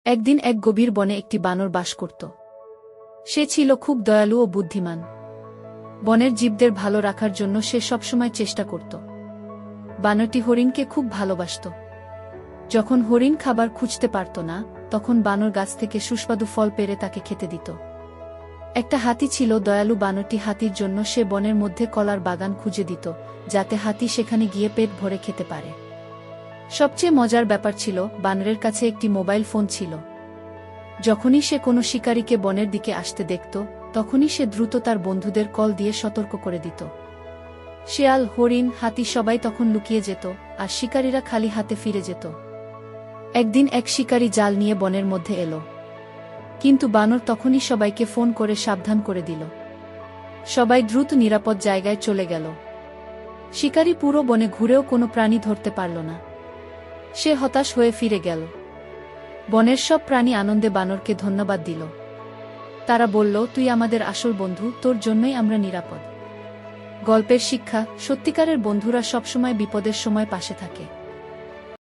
একদিন এক গভীর বনে একটি বানর বাস করত। সে ছিল খুব দয়ালু ও বুদ্ধিমান। বনের জীবদের ভালো রাখার জন্য সে সবসময় চেষ্টা করত। বানরটি হরিণকে খুব ভালোবাসত। যখন হরিণ খাবার খুঁজতে পারত না, তখন বানর গাছ থেকে সুস্বাদু ফল পেড়ে তাকে খেতে দিত। একটা হাতি ছিল দয়ালু। বানরটি হাতির জন্য সে বনের মধ্যে কলার বাগান খুঁজে দিত, যাতে হাতি সেখানে গিয়ে পেট ভরে খেতে পারে। সবচেয়ে মজার ব্যাপার ছিল, বানরের কাছে একটি মোবাইল ফোন ছিল। যখনই সে কোনো শিকারীকে বনের দিকে আসতে দেখত, তখনই সে দ্রুত তার বন্ধুদের কল দিয়ে সতর্ক করে দিত। শিয়াল, হরিণ, হাতি সবাই তখন লুকিয়ে যেত, আর শিকারীরা খালি হাতে ফিরে যেত। একদিন এক শিকারী জাল নিয়ে বনের মধ্যে এলো, কিন্তু বানর তখনই সবাইকে ফোন করে সাবধান করে দিল। সবাই দ্রুত নিরাপদ জায়গায় চলে গেল। শিকারী পুরো বনে ঘুরেও কোনো প্রাণী ধরতে পারল না। সে হতাশ হয়ে ফিরে গেল। বনের সব প্রাণী আনন্দে বানরকে ধন্যবাদ দিল। তারা বলল, তুই আমাদের আসল বন্ধু, তোর জন্যই আমরা নিরাপদ। গল্পের শিক্ষা: সত্যিকারের বন্ধুরা সবসময় বিপদের সময় পাশে থাকে।